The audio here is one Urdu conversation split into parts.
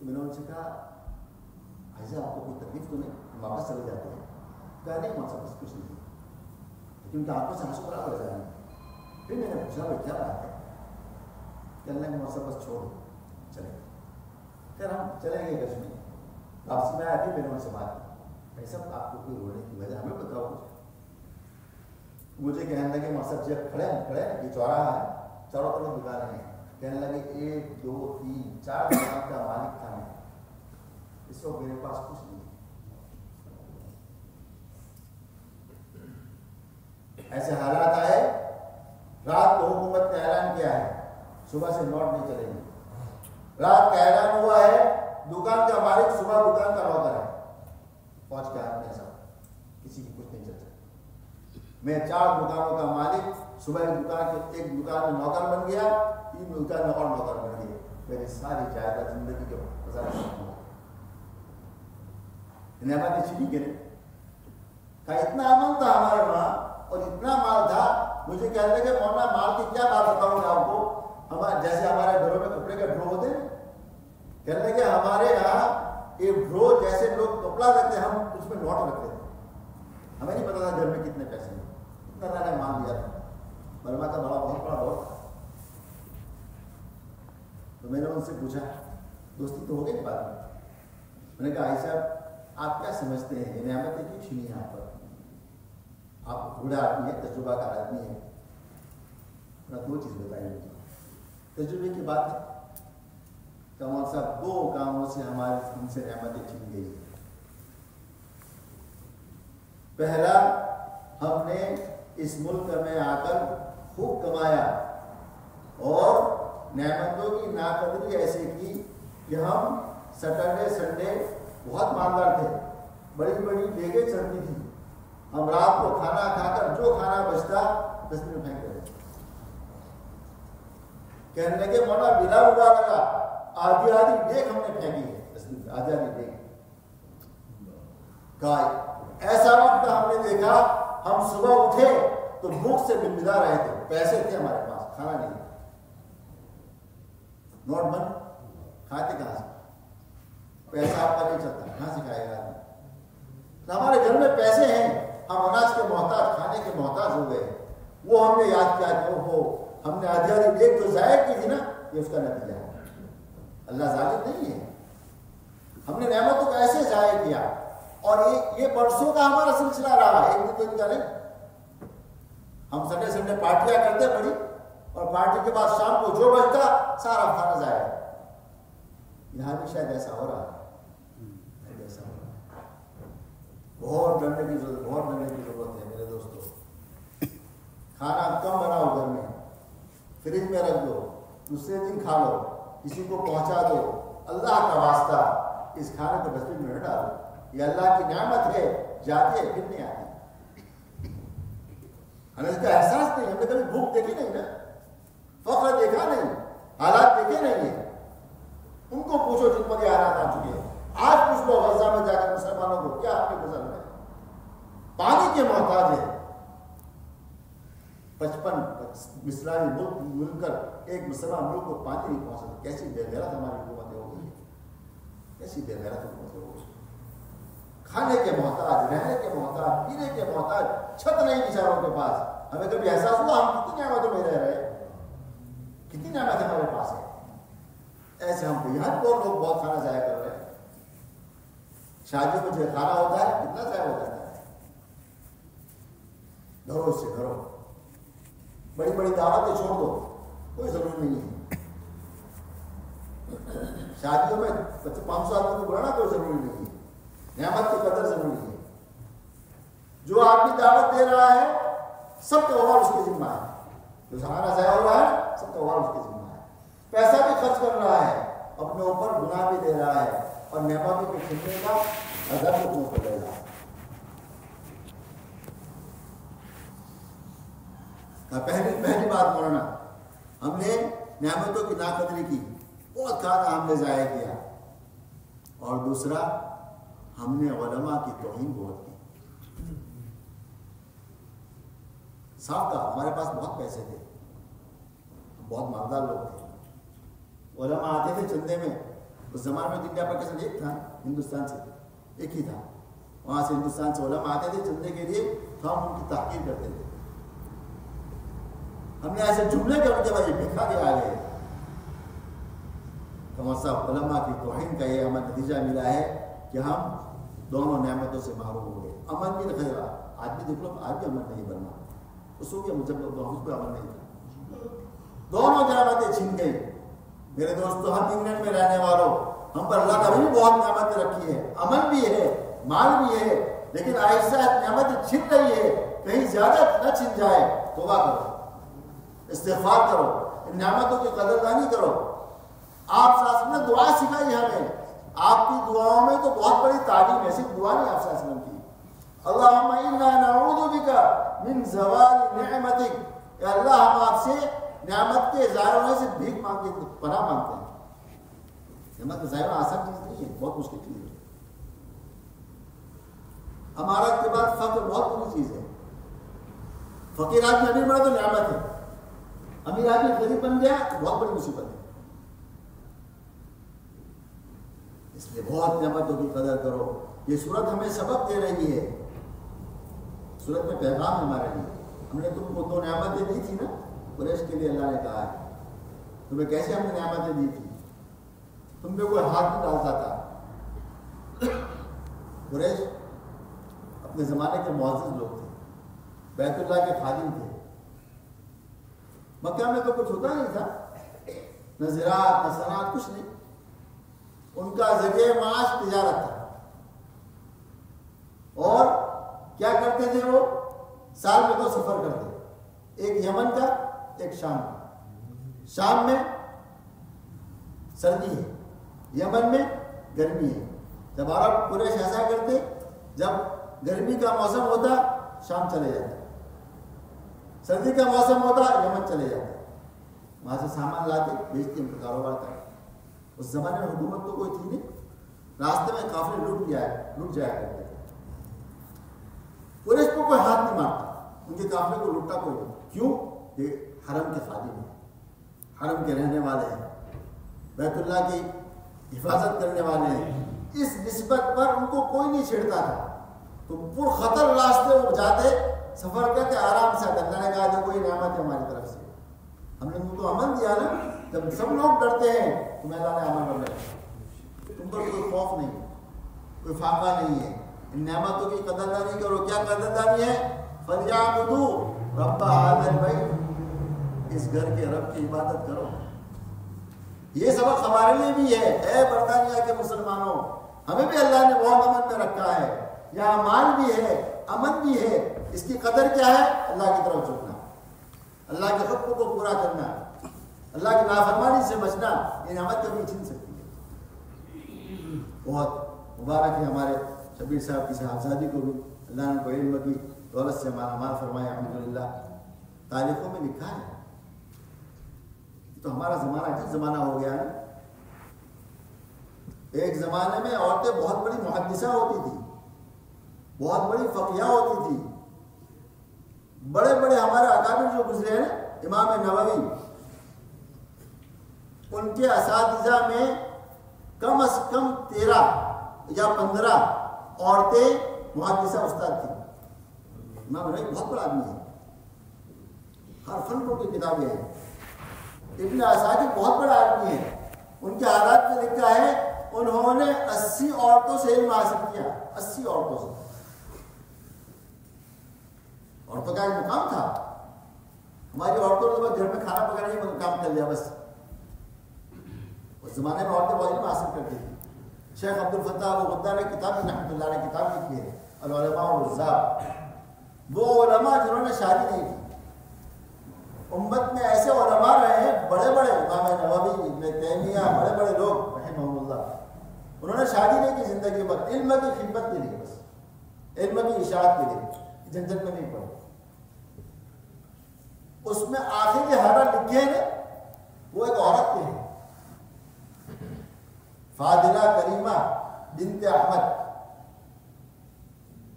میں نے ان سے کہا ایسا آپ کو کوئی تکلیف تو نہیں؟ ہم واپس چلے جاتے ہیں. کہا نہیں مول صاحب بس کچھ نہیں, لیکن ان کی آنکھوں سے آنسو برابر ہو جائیں. پھر میں نے پوچھا بھائی کیا بات ہے؟ کہنے لگے مول صاحب بس چھوڑ چلے. پھر ہم چلے گئے کشمیر. واپسی میں آیا پھر میں نے ان سے بات کی بھائی صاحب آپ کو کوئی رونے کی وجہ ہمیں بتاؤ کچھ. مجھے کہنے لگے مول صاحب جب کھڑے یہ چوراہا ہے, چاروں طرف دکانیں ہیں. کہنے لگے 1 2 3 4 دکان کا مالک تھا میں, اس وقت میرے پاس کچھ نہیں. ایسے حالات آئے, رات کو حکومت نے اعلان کیا ہے صبح سے نوٹ نہیں چلے گی. رات کا اعلان ہوا ہے, دکان کا مالک صبح دکان کا نوکر ہے, پہنچ کے ہاتھ میں ایسا کسی کی کچھ نہیں چل سکتا. میں 4 دکانوں کا مالک, صبح ایک دکان میں نوکر بن گیا, 3 دکان میں اور نوکر بن گئے. میری ساری جائیداد زندگی کے گزارش نعمت چھینی کے نہیں. اتنا امن تھا ہمارے وہاں اور اتنا مال تھا. مجھے کہنے لگے مولانا مال کی کیا بات بتاؤں گا آپ کو, جیسے ہمارے گھروں میں کپڑے کے ڈرو ہوتے ہیں, کہنے لگے ہمارے یہاں ایک ڈرو جیسے لوگ کپڑا رکھتے ہم اس میں نوٹ رکھتے تھے. ہمیں نہیں پتا تھا گھر میں کتنے پیسے ہیں, اتنا اللہ نے مان دیا تھا. برما کا بہت بڑا ڈور تھا. تو میں نے ان سے پوچھا دوستی تو ہو گئی بات میں. میں نے کہا آئی صاحب آپ کیا سمجھتے ہیں یہ نعمتیں کیوں چھینی ہیں آپ پر؟ آپ بوڑھا آدمی ہے, تجربہ کار آدمی ہے. میں 2 چیز بتائی مجھے تجربے کی بات ہے. کمال صاحب 2 کاموں سے ہمارے ان سے نعمتیں چھین گئی. پہلا, ہم نے اس ملک میں آ کر خوب کمایا اور نعمتوں کی ناقدری ایسے کی کہ ہم سیٹرڈے سنڈے بہت مالدار تھے, بڑی بڑی بیگیں چلتی تھی. ہم رات کو کھانا کھا کر جو کھانا بچتا ڈسٹ میں پھینک دیتے. کہنے لگے مولا بلا ہوا لگا آدھی ڈیگ ہم نے پھینکی ہے ڈسٹ میں, آدھی ڈیگ. ایسا وقت ہم نے دیکھا, ہم صبح اٹھے تو بھوک سے بنبھدا رہے تھے. پیسے تھے ہمارے پاس, کھانا نہیں, نوٹ بند, کھاتے کہاں سے؟ پیسہ آپ کا نہیں چلتا, کہاں سے کھائے گا؟ ہمارے گھر میں پیسے ہیں, ہم اناج کے محتاج, کھانے کے محتاج ہو گئے. وہ ہم نے یاد کیا کہ وہ ہم نے آدھی ڈیگ جو ضائع کی تھی نا, یہ اس کا نتیجہ ہے. اللہ ظالم نہیں ہے. ہم نے نعمتوں کو ایسے ضائع کیا اور یہ برسوں کا ہمارا سلسلہ رہا, 1 دن کا نہیں. ہم سنڈے پارٹیاں کرتے بڑی, اور پارٹی کے بعد شام کو جو بچتا سارا کھانا ضائع. یہاں بھی شاید ایسا ہو رہا ہے. بہت ڈرنے کی ضرورت ہے میرے دوستوں. کھانا کم بناؤ, گھر میں فریج میں رکھ دو, دوسرے دن کھا لو, کسی کو پہنچا دو. اللہ کا واسطہ اس کھانے کو ڈسٹ بن میں نہ ڈالو. یہ اللہ کی نعمت ہے, جاتی ہے پھر نہیں آتی. ہمیں اس کا احساس نہیں, ہم نے کبھی بھوک دیکھی نہیں نا, فقر دیکھا نہیں, حالات دیکھے نہیں ہیں. ان کو پوچھو جن پر یہ حالات آ چکے ہیں. آج پوچھ لو غزہ میں جا کر مسلمانوں کو کیا آپ کے گزر رہے ہیں, پانی کے محتاج ہے. 55 اسلامی ملک مل کر ایک مسلمان ملک کو پانی نہیں پہنچ سکتا. کیسی بے غیرت ہماری حکومتیں ہو گئی, کیسی بے غیرت حکومتیں ہو گئی. کھانے کے محتاج, رہنے کے محتاج, پینے کے محتاج, چھت نہیں بیچاروں کے پاس. ہمیں کبھی احساس ہوا ہم کتنی نعمتوں میں رہ رہے ہیں, کتنی نعمت ہمارے پاس ہے. ایسے ہم کو یہاں کو لوگ بہت کھانا ضائع کر رہے ہیں. شادیوں میں جو کھانا ہوتا ہے کتنا ضائع ہو جاتا ہے. گھروں سے گھروں بڑی بڑی دعوتیں چھوڑ دو, کوئی ضروری نہیں ہے. شادیوں میں 500 آدمی کو بلانا کوئی ضروری نہیں ہے. نعمت کی قدر ضروری ہے. جو آدمی دعوت دے رہا ہے سب کا وبال اس کے ذمہ ہے. جو کھانا ضائع ہو رہا ہے سب کا وبال اس کے ذمہ ہے. پیسہ بھی خرچ کر رہا ہے, اپنے اوپر گناہ بھی دے رہا ہے, اور نعمتوں کے چھیننے کا عذاب کو منہ پر لے رہا ہے. پہلی بات مولانا, ہم نے نعمتوں کی ناقدری کی, بہت کھانا ہم نے ضائع کیا. اور دوسرا, ہم نے علماء کی توہین بہت کی. صاحب کا ہمارے پاس بہت پیسے تھے, بہت مالدار لوگ تھے. علماء آتے تھے چندے میں, اس زمانے میں انڈیا پاکستان ایک تھا، ہندوستان سے ایک ہی تھا، وہاں سے ہندوستان سے علماء آتے تھے چلنے کے لیے، تو ہم ان کی تحقیر کرتے تھے. ہم نے ایسے جملے کر کے بھائی بکھا کے آ گئے. تو صاحب علماء کی توہین کا یہ ہمیں نتیجہ ملا ہے کہ ہم دونوں نعمتوں سے محروم ہو گئے. امن بھی خیرہ، آج بھی دیکھ لو، آج بھی امن نہیں بننا. اس کو جب اس پہ امن نہیں تھا، دونوں نعمتیں چھن گئی. میرے دوستو، ہم انگلینڈ میں رہنے والوں، ہم پر اللہ کا بھی بہت نعمتیں رکھی ہے، امن بھی ہے، مال بھی ہے، لیکن آہستہ نعمت چھن رہی ہے، کہیں زیادہ نہ چھن جائے. توبہ کرو، استغفار کرو، ان نعمتوں کی قدردانی کرو. آپ صاحب نے دعا سکھائی ہمیں، آپ کی دعاؤں میں تو بہت بڑی تعلیم ہے، صرف دعا نہیں آپ صلی اللہ علیہ وسلم کی. اللہم انا نعوذ بک من زوال نعمتک، یا اللہ ہم آپ سے نعمت کے ضائع ہونے سے بھیک مانگتے ہیں، پناہ مانگتے ہیں. نعمت کا ضائع آسان چیز نہیں ہے، بہت مشکل چیز ہے. ہمارا کے بعد فقر بہت بڑی چیز ہے. فقیر آدمی امیر بنا تو نعمت ہے، امیر آدمی غریب بن گیا تو بہت بڑی مصیبت ہے. اس لیے بہت نعمتوں کی قدر کرو. یہ سورت ہمیں سبق دے رہی ہے، سورت میں پیغام ہے ہمارے لیے. ہم نے تم کو 2 نعمتیں دی تھی نا قریش کے لیے، اللہ نے کہا ہے تمہیں کیسے ہم نے نعمتیں دی تھی، تم پہ کوئی ہاتھ نہیں ڈالتا تھا. قریش اپنے زمانے کے معزز لوگ تھے، بیت اللہ کے خادم تھے. مکہ میں تو کچھ ہوتا نہیں تھا، نہ زراعت نہ صنعت، کچھ نہیں. ان کا ذریعہ معاش تجارت تھا. اور کیا کرتے تھے وہ؟ سال میں 2 سفر کرتے، ایک یمن کا ایک شام کا. شام میں سردی ہے، یمن میں گرمی ہے. جب عرب قریش ایسا کرتے، جب گرمی کا موسم ہوتا شام چلے جاتے، سردی کا موسم ہوتا یمن چلے جاتے، وہاں سے سامان لاتے بیچتے، ان کا کاروبار کرتے. اس زمانے میں حکومت تو کوئی تھی نہیں، راستے میں قافلے لٹ جایا کرتے تھے. قریش کو کوئی ہاتھ نہیں مارتا، ان کے قافلے کو لٹا کوئی نہیں. کیوں؟ یہ حرم کے خادم ہیں، حرم کے رہنے والے ہیں، بیت اللہ کی حفاظت کرنے والے ہیں. اس نسبت پر ان کو کوئی نہیں چھیڑتا تھا. تو پر خطر راستے وہ جاتے، سفر کرتے آرام سے. اللہ نے کہا جو کوئی نعمت ہے ہماری طرف سے، ہم نے تم کو امن دیا نا. جب سب لوگ ڈرتے ہیں تمہیں اللہ نے امن بنا، تم پر کوئی خوف نہیں، کوئی فاقہ نہیں ہے. ان نعمتوں کی قدردانی کرو. کیا قدردانی ہے؟ فَلْيَعْبُدُوا رَبَّ هَٰذَا الْبَيْتِ، اس گھر کے رب کی عبادت کرو. یہ سبق ہمارے لیے بھی ہے. اے برطانیہ کے مسلمانوں، ہمیں بھی اللہ نے بہت امن میں رکھا ہے. یہاں مال بھی ہے، امن بھی ہے. اس کی قدر کیا ہے؟ اللہ کی طرف جھکنا، اللہ کے حکم کو پورا کرنا، اللہ کی نافرمانی سے بچنا. یہ نعمت کبھی چھین سکتی ہے. بہت مبارک ہے ہمارے شبیر صاحب کی صاحبزادی کو بھی اللہ نے کو علم کی دولت سے مالا فرمایا، الحمدللہ. تاریخوں میں لکھا ہے. تو ہمارا زمانہ عجیب زمانہ ہو گیا ہے. ایک زمانے میں عورتیں بہت بڑی محدثہ ہوتی تھی، بہت بڑی فقیہ ہوتی تھی. بڑے بڑے ہمارے اکابر جو گزرے ہیں، امام نووی، ان کے اساتذہ میں کم از کم 13 یا 15 عورتیں محدثہ استاد تھیں. امام نووی بہت بڑا آدمی ہے، ہر فن کی کتابیں ہیں. ابن اساکر بہت بڑا آدمی ہے. ان کے حالات میں لکھا ہے انہوں نے 80 عورتوں سے علم حاصل کیا. 80 عورتوں سے. عورتوں کا ایک مقام تھا. ہماری عورتوں نے بس گھر میں کھانا پکانے کا کام کر لیا بس. اس زمانے میں عورتیں بہت علم حاصل کرتی تھیں. شیخ عبد الفتاح غدار نے کتاب رحمۃ اللہ نے کتاب لکھی ہے العلماء والعزاب. وہ علماء جنہوں نے شادی نہیں کی. امت میں ایسے علماء رہے ہیں بڑے بڑے، امام نووی، ابن تیمیہ، بڑے بڑے لوگ رحمہم اللہ. انہوں نے شادی نہیں کی زندگی بھر، علم کی خدمت کے لیے، بس علم کی اشاعت کے لیے، جھنجھٹ میں نہیں پڑے. اس میں آخری حالات لکھے ہیں وہ ایک عورت کے ہیں، فاضلہ کریمہ بنت احمد.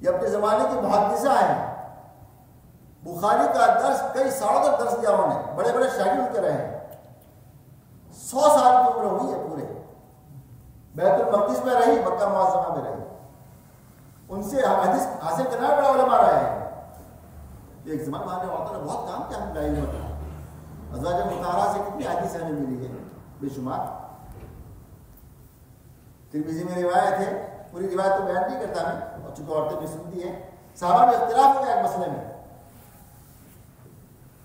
یہ اپنے زمانے کی محدثہ ہیں. بخاری کا درس کئی سالوں تک درس دیا انہوں نے، بڑے بڑے شاگرد کے رہے ہیں. 100 سال کی عمر ہوئی ہے پورے. بیت المقدس میں رہی، مکہ معظمہ میں رہی، ان سے حدیث حاصل کرنا بڑا علماء رہے ہیں. ایک زمان والے عورتوں نے بہت کام کیا ہم کا علم ہوتا ہے. ازواج مطہرہ سے کتنی حدیث ہمیں ملی ہے بے شمار. ترمذی میں روایت ہے، پوری روایت تو بیان نہیں کرتا میں، اور چونکہ عورتیں بھی سنتی ہیں. صحابہ میں اختلاف ہو گیا ایک مسئلے میں.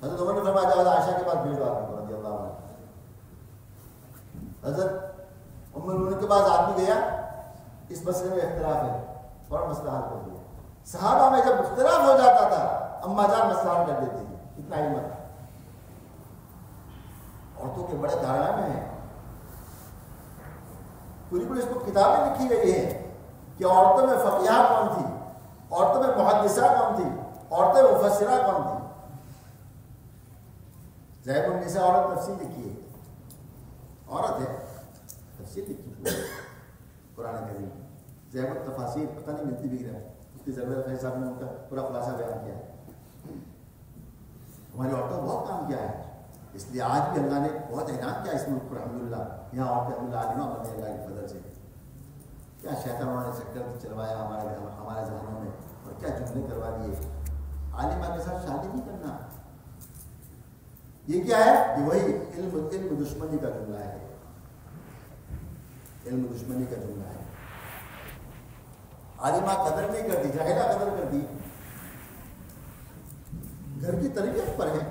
حضرت عمر نے فرمایا جاؤ عائشہ کے پاس بھیجو آدمی کو رضی اللہ عنہ. حضرت ام المؤمنین کے پاس آدمی گیا، اس مسئلے میں اختلاف ہے، اور مسئلہ حل کر دیا. صحابہ میں جب اختلاف ہو جاتا تھا اما جان مسئلہ حل کر دیتی تھی. اتنا علم تھا. عورتوں کے بڑے دھارنا میں ہے. پوری پوری اس کو کتابیں لکھی گئی ہیں کہ عورتوں میں فقیہ کون تھی، عورتوں میں محدثہ کون تھی، عورتیں مفسرہ کون تھی. زیب النساء عورت تفسیر لکھی ہے، عورت ہے تفسیر لکھی قرآن کریم. زیب التفاسیر پتہ نہیں ملتی بھی ہے، اس کی ضرورت ہے. صاحب نے ان کا پورا خلاصہ بیان کیا ہے. ہماری عورتوں نے بہت کام کیا ہے، اس لیے آج بھی اللہ نے بہت انعام کیا اس ملک پر الحمدللہ. یہاں عورتیں الحمدللہ عالمہ بننے اللہ کی فضل سے. کیا شیطانوں نے چکر چلوایا ہمارے ذہنوں میں، اور کیا جملے کروا دیے. عالمہ کے ساتھ شادی نہیں کرنا، یہ کیا ہے؟ یہ وہی علم دشمنی کا جملہ ہے. علم دشمنی کا جملہ ہے. عالمہ قدر نہیں کرتی، جاہلہ قدر کرتی. گھر کی تربیت پر ہے.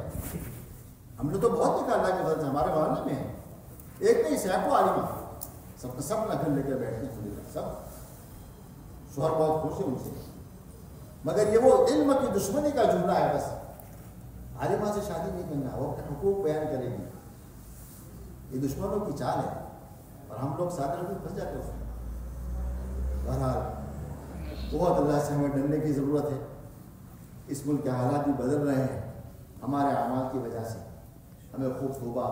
ہم نے تو بہت نکالا کہ غلط ہمارے محلے میں ہے، ایک نہیں سینکڑوں عالمہ، سب نہ گھر لے کر بیٹھتے ہیں. سب شوہر بہت خوش ہے ان سے، مگر یہ وہ علم کی دشمنی کا جملہ ہے. بس عالمہ سے شادی نہیں کرنا، وہ اپنے حقوق بیان کرے گی. یہ دشمنوں کی چال ہے، اور ہم لوگ سادر میں پھنس جاتے ہیں. بہرحال بہت اللہ سے ہمیں ڈرنے کی ضرورت ہے. اس ملک کے حالات بھی بدل رہے ہیں ہمارے اعمال کی وجہ سے. ہمیں خوب توبہ،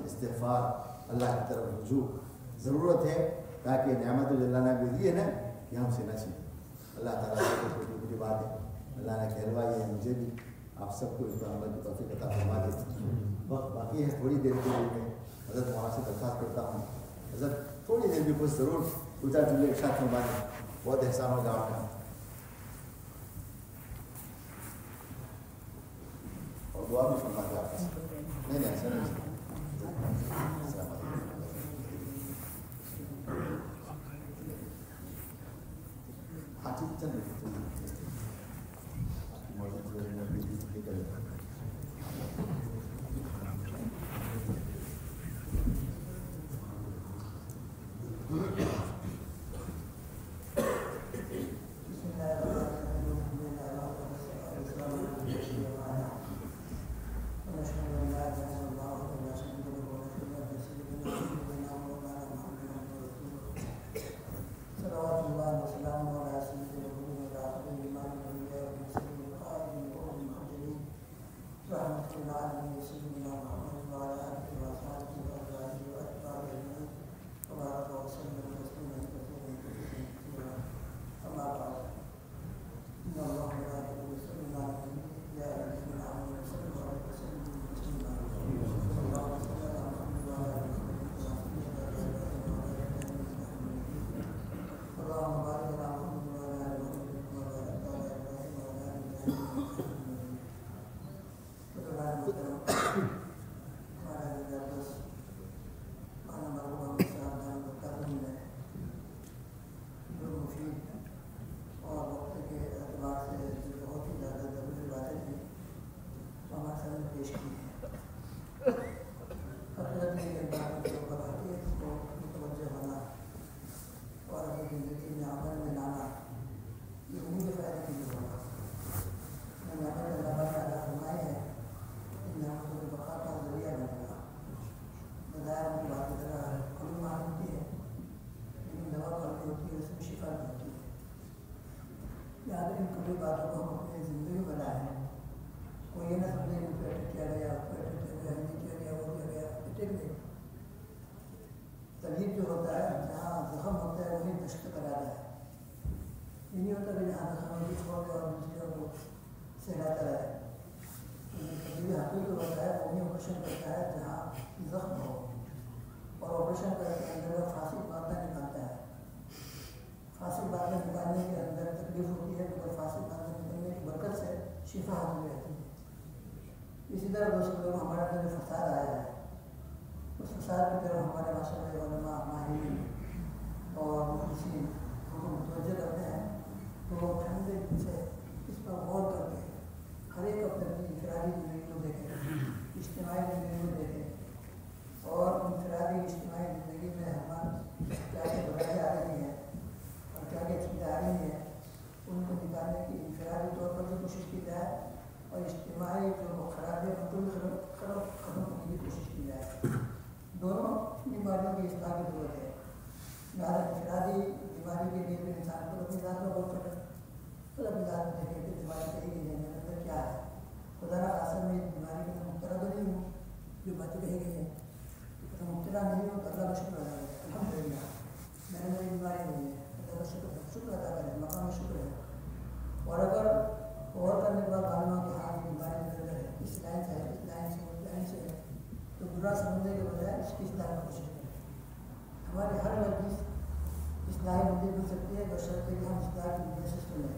استغفار، اللہ کی طرف رجوع ضرورت ہے، تاکہ نعمت اللہ نے بھی دی ہے نا کہ ہم سے نہ چھینیں. اللہ تعالیٰ کی چھوٹی چھوٹی بات ہے اللہ نے کہلوائی ہے. مجھے بھی آپ سب کو اس پر عمل کی توفیق عطا فرما دے. وقت باقی ہے، تھوڑی دیر کے لیے میں حضرت وہاں سے درخواست کرتا ہوں، حضرت تھوڑی دیر بھی کچھ ضرور دو چار جملے ایک ساتھ فرما دیں. بہت احسان ہوگا آپ کا. اور دعا بھی فرما دیں آپ کا. نہیں ایسا نہیں. ہاں ٹھیک چل زخم ہو اور آپریشن کر کے اندر کا پھانسی مارتا نکالتا ہے. فاسد باتیں نکالنے کے اندر تکلیف ہوتی ہے تو فاسد باتیں نکلنے کی برکت سے شفا حاصل رہتی ہے۔ اسی طرح دوستوں لوگ ہمارے اندر جو فساد آیا ہے اس فساد کی طرف ہمارے معاشرے علماء ماہرین اور محدثین کو متوجہ کرتے ہیں تو ٹھنڈے دل سے اس پر غور کر کے ہر ایک اپنے اپنی انفرادی زندگی کو دیکھیں، اجتماعی زندگی کو دیکھیں اور انفرادی اجتماعی زندگی میں ہمارے کیا کیا برائیاں آ رہی ہیں اور کیا کیا چیزیں آ رہی ہیں ان کو نکالنے کی انفرادی طور پر بھی کوشش کی جائے اور اجتماعی جو خرابیاں ان کو بھی ختم کرنے کی کوشش کی جائے۔ دونوں بیماریوں کی اصلاح کی ضرورت ہے۔ لہٰذا انفرادی بیماری کے لیے بھی انسان کو اپنی ذات کا غور کرے، خود اپنی ذات میں دیکھے کہ بیماری کہی گئی ہے میرے اندر کیا ہے، خدا نہ خاصا میں اس بیماری کے مبتلا تو نہیں ہوں جو باتیں کہی گئی ہیں، اگر مبتلا نہیں ہوں تو اللہ کا شکر ادا کرے، الحمد للہ میرے اندر بیماری نہیں ہے، اللہ کا شکر ادا کرے، مقام شکر ہے۔ اور اگر غور کرنے کے بعد معلوم ہو کہ ہاں یہ بیماری میرے اندر ہے، اس لائن سے ہے، اس لائن سے، اس لائن سے ہے، تو برا سمجھنے کے بجائے اس کی اصلاح کی کوشش کریں۔ ہماری ہر ورزش اصلاحی بندی بن سکتی ہے بشرطے کہ ہم اصلاح کی بنیاد سے سنیں،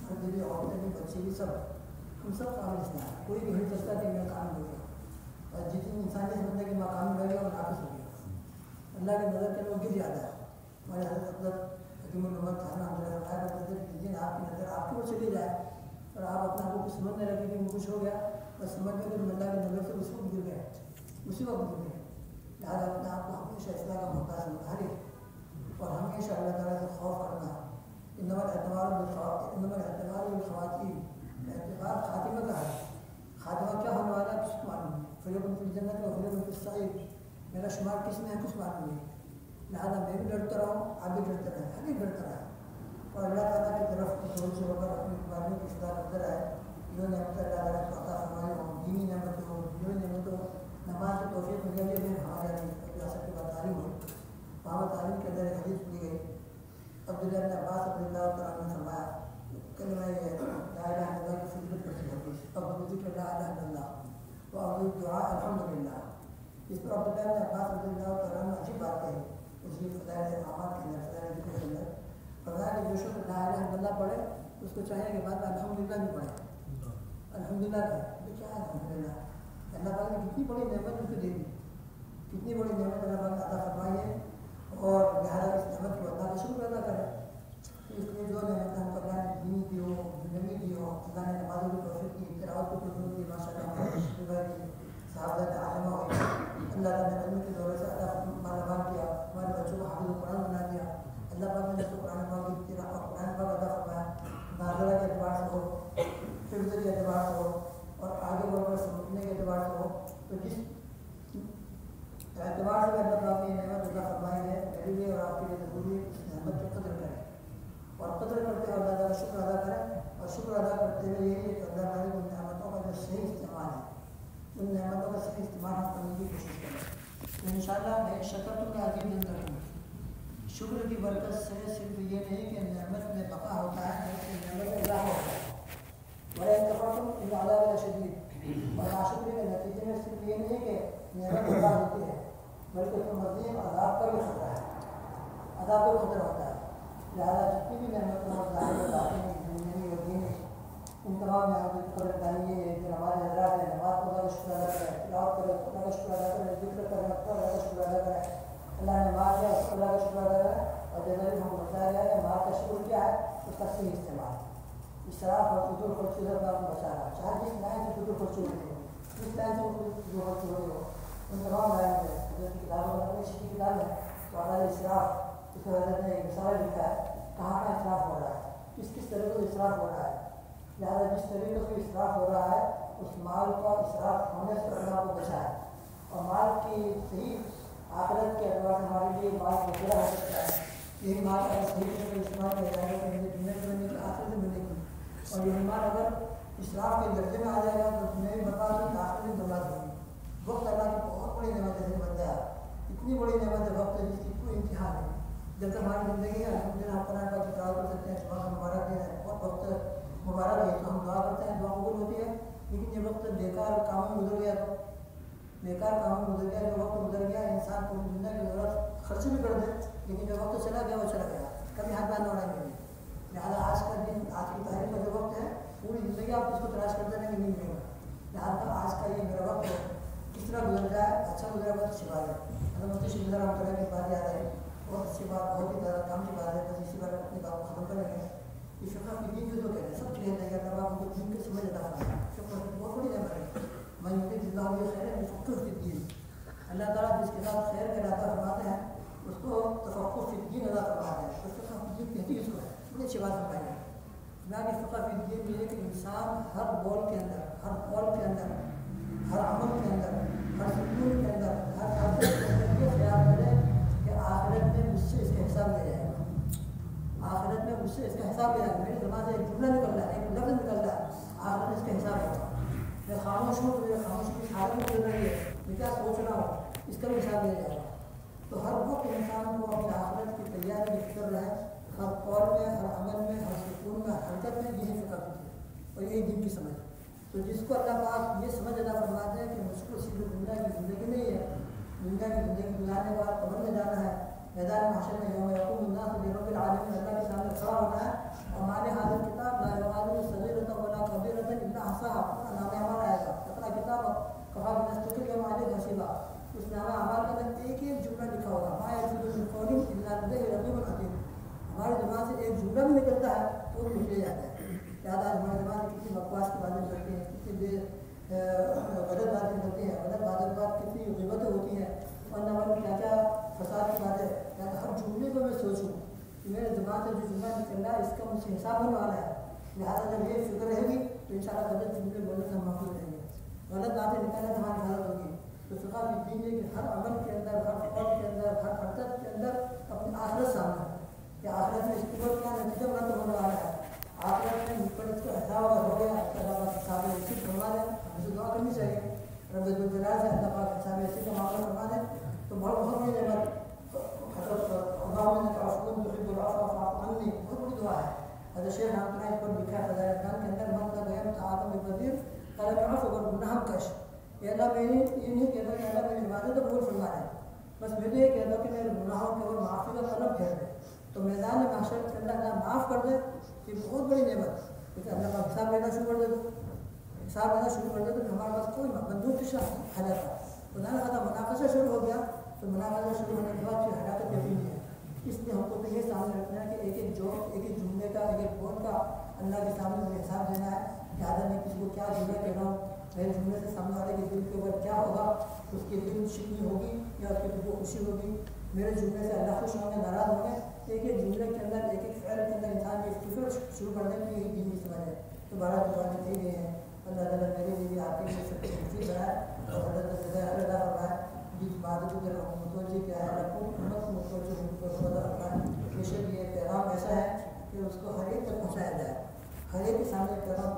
مرد بھی، عورتیں بھی، بچے بھی، سب ہم سب قابل اصلاح ہیں، کوئی بھی نہیں سکتا کہ میں کام ہو گیا، اور جتنی انسانی زندگی میں کام رہ گیا وہ ناقص ہو گیا، اللہ کی نظر کے لوگ گر جاتا ہے۔ ہمارے حضرت حضرت حکیم الامت جس دن آپ کی نظر آپ کی وہ چلی جائے اور آپ اپنا کو کچھ سمجھنے لگے کہ کچھ ہو گیا، بس سمجھ میں کہ اللہ کی نظر سے اس وقت گر گئے، اسی وقت گر گئے۔ لہٰذا اپنے آپ کو ہمیشہ اصلاح کا موقع سمجھا لے اور ہمیشہ اللہ تعالیٰ سے خوف کرنا۔ انما الاعتبار بالخواتین، اعتبار خاتمہ کا ہے، خاتمہ کیا ہونے والا ہے کس کو معلوم ہے، فریقٌ فی الجنۃ و فریقٌ فی السعیر، میرا شمار کس میں ہے کچھ معلوم نہیں، لہٰذا میں بھی ڈرتا رہوں، آپ بھی ڈرتے رہیں، ہر ایک ڈرتا رہے اور اللہ تعالیٰ کی طرف متوجہ ہو کر اپنی بیماریوں کی اصلاح کرتے رہے۔ جو نعمت اللہ تعالیٰ کو عطا فرمائے ہوں، دینی نعمت ہو، جو نعمت ہو، نماز کی توفیق مل گئی ہے ہمارے ریاست کے بعد تعلیم ہوئی، وہاں تعلیم کے اندر ایک حدیث پڑھی گئی، عبداللہ بن عباس رضی اللہ تعالیٰ نے فرمایا کلمہ یہ لا الہ الا اللہ کی فضیلت کرتی حدیث، افضل ذکر لا الہ الا اللہ وافضل الدعاء الحمدللہ۔ اس پر عبداللہ بن عباس رضی اللہ تعالیٰ نے عجیب بات کہی اس کی فضائل اعمال کے اندر، فضائل ذکر کے اندر، فرمایا کہ جو شخص لا الہ الا اللہ پڑھے اس کو چاہیے کہ بعد میں الحمدللہ بھی پڑھے، الحمدللہ کہے، کیا ہے الحمدللہ، اللہ پاک نے کتنی بڑی نعمت اس کو دے دی، کتنی بڑی نعمت اللہ پاک نے عطا فرمائی ہے، اور لہٰذا اس نعمت کو اللہ کا شکر ادا کرے۔ اس لیے جو نعمت ہم کو اللہ نے دینی دی ہو، دنیاوی دی ہو، اللہ نے نمازوں کی توفیق کی، تلاوت کی توفیق دی، ماشاء اللہ کی صحابہ عالمہ ہوئی، اللہ تعالیٰ نے علم کے دولت سے عطا مالامال کیا، ہمارے بچوں کو حافظ قرآن بنا دیا، اللہ پاک نے جس کو قرآن پاک کی قرآن پاک عطا فرمایا، نازلہ کے اعتبار سے ہو، حفظ کے اعتبار سے ہو اور آگے بڑھ کر سمجھنے کے اعتبار سے ہو، تو جس اعتبار سے اللہ پاک نے نعمت عطا فرمائی ہے، میرے لیے اور آپ کے لیے ضروری ہے اس نعمت کی قدر کریں اور قدر کرتے ہوئے اللہ تعالیٰ شکر ادا کریں، اور شکر ادا کرتے ہوئے یہی ہے کہ اللہ تعالیٰ کی ان نعمتوں کا جو صحیح استعمال ہے، ان نعمتوں کا صحیح استعمال ہم کرنے کی کوشش کریں۔ تو انشاءاللہ میں شکرتم لعظیم لکم، شکر کی برکت سے صرف یہ نہیں کہ نعمت میں بقا ہوتا ہے بلکہ نعمت میں اضافہ ہوتا ہے، وَلَئِن كَفَرْتُمْ إِنَّ عَذَابِي لَشَدِيدٌ، اور ناشکری کے نتیجے میں صرف یہ نہیں کہ نعمت برباد ہوتی ہے بلکہ اس میں مزید عذاب کا بھی خطرہ ہے، عذاب کا خطرہ ہوتا ہے۔ لہٰذا جتنی بھی نعمت ہو ظاہر و باطنی، دنیاوی و دینی، ان تمام نعمتوں کی قدر کرنی ہے کہ ہمارے حضرات ہیں، نماز کو اللہ کا شکر ادا کریں، تلاوت کریں اللہ کا شکر ادا کریں، ذکر کریں اللہ کا شکر ادا کریں، اللہ نے مال دیا اس کو اللہ کا شکر ادا کریں، اور جیسا کہ ہم کو بتایا گیا کہ مال کا شکر کیا ہے، اس کا صحیح استعمال، اسراف اور فضول خرچی سے اپنا کو بچانا، چاہے جس لائن سے فضول خرچی ہوتی ہو، جس لائن سے فضول خرچی ہوئی ہو، ان تمام لائن سے حضرت کی کتابوں میں اپنی کی کتاب ہے تو ہمارا اسراف، اس کو حضرت نے ایک مثال لکھا ہے کہاں کا اسراف ہو رہا ہے، کس کس طرح کا اسراف ہو رہا ہے، لہٰذا جس طریقے سے اسراف ہو رہا ہے اس مال کا اسراف ہونے سے اپنا کو بچائے، اور مال کی صحیح آخرت کے اعتبار سے ہمارے لیے مال وغیرہ ہو سکتا ہے، یہی مال اگر صحیح طرح سے استعمال کیا جائے گا تو ہمیں دنیا سے ملنے کی آخرت سے ملے گی، اور یہ مال اگر اسراف کے درجے میں آ جائے گا تو دنیا بھی برباد ہوگی، آخرت بھی برباد ہوگی۔ وقت اللہ کی بہت بڑی نعمت ہے بندہ، اتنی بڑی نعمت ہے وقت جس کی کوئی امتحان نہیں، جب تک ہماری زندگی ہے الحمدللہ ہم قرآن پاک کی تلاوت کر سکتے ہیں، جمعہ کا مبارک دن ہے، بہت وقت مبارک ہے تو ہم دعا کرتے ہیں، دعا قبول ہوتی ہے، لیکن یہ وقت بیکار کاموں میں گزر گیا تو بیکار کاموں میں گزر گیا، جو وقت گزر گیا انسان کو دنیا کی ضرورت خرچ بھی کر دے لیکن جو وقت چلا گیا وہ چلا گیا، کبھی ہاتھ باندھ اڑائیں گے. لہٰذا آج کا دن، آج کی تاریخ کا جو وقت ہے، پوری زندگی آپ اس کو تلاش کرتے رہیں گے، نہیں ملے گا. لہٰذا آج کا یہ میرا وقت ہے، کس طرح گزر جائے، اچھا گزرا بہت اچھی بات ہے. مفتی شیخ رحمۃ اللہ کی بات یاد آئی، بہت اچھی بات، بہت ہی زیادہ کام کی بات ہے. بس اسی بار اپنی بات کو ختم کر لیں گے. یہ فقہ کی دین کو جو کہتے ہیں، سب کہتے ہیں کہ اللہ آپ کو دین کو سمجھ ادا کرنا. فقہ کی بہت بڑی نعمت ہے. میں یہ کہ اللہ یہ خیر ہے فقہ فی الدین. اللہ تعالیٰ جس کے ساتھ خیر کا ارادہ فرماتے ہیں اس کو تفقہ فی الدین ادا فرماتے ہیں. تو فقہ فی الدین کہتی ہے اس کو ہے. بڑی اچھی بات فرمائی ہے. میں کہ فقہ فی الدین یہ ہے کہ انسان ہر بول کے اندر، ہر قول کے اندر، ہر عمل کے اندر، ہر سکون کے اندر، ہر حرکت کے اندر یہ خیال کرے کہ آخرت میں مجھ سے اس کا حساب لیا جائے گا. آخرت میں مجھ سے اس کا حساب لیا جائے گا. میری زبان سے ایک جملہ نکل رہا ہے، ایک لفظ نکل رہا ہے، آخرت میں اس کا حساب ہوگا. میں خاموش ہوں تو یہ خاموشی کی حالت میں چل رہی ہے، میں کیا سوچ رہا ہوں، اس کا بھی حساب لیا جائے گا. تو ہر وقت انسان کو اپنی آخرت کی تیاری میں فکر رہے، ہر قول میں، ہر عمل میں، ہر سکون میں، ہر حرکت میں. یہی فقہ ہے اور یہی دین کی سمجھ. تو جس کو اللہ پاک یہ سمجھ ادا فرماتے ہیں کہ مجھ کو صرف دنیا کی زندگی نہیں ہے، دنیا کی زندگی گزارنے کے بعد قبر میں جانا ہے، میدان محشر میں یوم یقوم الناس لرب العالمین اللہ کے سامنے کھڑا ہونا ہے. ہمارے حاضر کتاب لا یغادر صغیرۃ ولا کبیرۃ الا احصاها، نامہ اعمال آئے گا. اقرأ کتابک کفیٰ بنفسک اليوم علیک حسیبا. اس نامہ اعمال کے اندر ایک ایک جملہ لکھا ہوگا. ما یلفظ من قول الا لدیہ رقیب عتید. ہماری زبان سے ایک جملہ بھی نکلتا ہے تو وہ لکھ لیا جاتا ہے. یاد آج ہماری زبان سے کتنی بکواس کی باتیں کرتے ہیں، کتنی غلط باتیں کرتے ہیں، غلط باتوں کے بعد کتنی غیبتیں ہوتی ہیں، اور نہ معلوم کیا کیا فساد کی باتیں. یعنی ہر جملے کو میں سوچوں کہ میرے زبان سے جو جملہ نکل رہا ہے اس کا مجھ سے حساب ہونے والا ہے. لہٰذا جب یہ فکر رہے گی تو انشاءاللہ غلط جملے بولنے سے محفوظ رہیں گے، غلط باتیں نکالنے سے ہماری حالت ہوگی. تو فقہ فی الدین ہے کہ ہر عمل کے اندر، ہر قول کے اندر، ہر حرکت کے اندر اپنی آخرت سامنے ہے کہ آخرت میں اس کے بعد کیا نتیجہ مرتب ہونے والا ہے. آخرت میں پر اس کا حساب اگر ہو گیا تو اللہ پاک حساب رسید فرما دیں. ہمیں سے دعا کرنی چاہیے رب الجلال سے اللہ پاک حساب رسید کا معاملہ فرما دیں. تو بہت بڑی نعمت اللہم انک عفو تحب العفو فاعف عنی، بہت بڑی دعا ہے. حضرت شیخ رحمۃ اللہ اس پر لکھا ہے فضائل خان کے اندر، من لم تعاطم بقدیر قلم عفو اور گناہ کش. یہ اللہ میں یہ نہیں کہتا کہ اللہ میری عبادت قبول فرما ہے، بس مجھے یہ کہتا کہ میرے گناہوں کے اوپر معافی کا طلب کر دے. تو میدان محشر کے اندر اللہ معاف کر دے، یہ بہت بڑی نعمت. کیونکہ اللہ کا حساب لینا شروع کر دے تو ہمارے پاس کوئی بندوق کی شاہ آ جاتا. خدا نہ خدا مناقشہ شروع ہو گیا تو مناقشہ شروع ہونے کے بعد پھر ہلاکت یقینی ہے. اس لیے ہم کو تو یہ سامنے رکھنا ہے کہ ایک ایک جملے کا، ایک ایک قول کا اللہ کے سامنے مجھے حساب دینا ہے. لہٰذا میں کسی کو کیا جملہ کہہ رہا ہوں، میرے جملے سے سامنے والے کے دل کے اوپر کیا ہوگا، اس کے دل شکنی ہوگی یا اس کے دل کو خوشی ہوگی، میرے جملے سے اللہ خوش ہوں گے، ناراض ہوں گے. ایک ایک جملے کے اندر، ایک ایک فعل کے اندر انسان کی فکر شروع کر دیں کہ یہ دین کی سمجھ ہے. تو 12 دعائیں دی گئی ہیں. اللہ تعالیٰ میرے لیے بھی آپ کے لیے سب کو مفید بنائے اور حضرت جزائے ادا فرمائے. جس بات کی طرف متوجہ کیا ہے اللہ کو امت کو متوجہ ادا فرمائے. بے شک یہ پیغام ایسا ہے کہ اس کو ہر ایک تک پہنچایا جائے، ہر ایک کے سامنے پیغام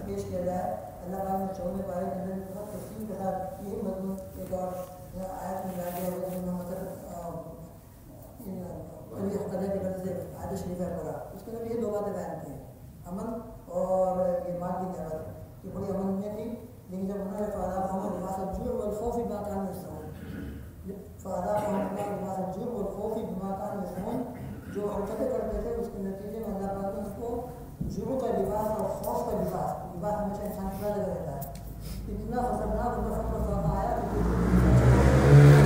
پیش کیا جائے. اللہ تعالیٰ نے 14 پارے کے اندر بہت تفصیل کے ساتھ یہی مضمون ایک اور آیت میں لا گیا ہے جو مطلب قدر کے غرض سے آیت شریفہ پڑھا. اس کے اندر یہ 2 باتیں بیان کی ہیں، امن اور یہ مال کی نعمت. یہ بڑی امن میں تھی، لیکن جب انہوں نے فَأَذَاقَهُمُ لِبَاسَ الْجُوعِ وَالْخَوْفِ بِمَا كَانُوا يَصْنَعُونَ، فَأَذَاقَهُمُ لِبَاسَ الْجُوعِ وَالْخَوْفِ بِمَا كَانُوا يَصْنَعُونَ، جو حرکتیں کرتے تھے اس کے نتیجے میں اللہ پاک نے اس کو جوع کا لباس اور خوف کا لباس ہمیشہ انسان کو لگا رہتا ہے. اتنا خطرناک ان کا فقر آیا کہ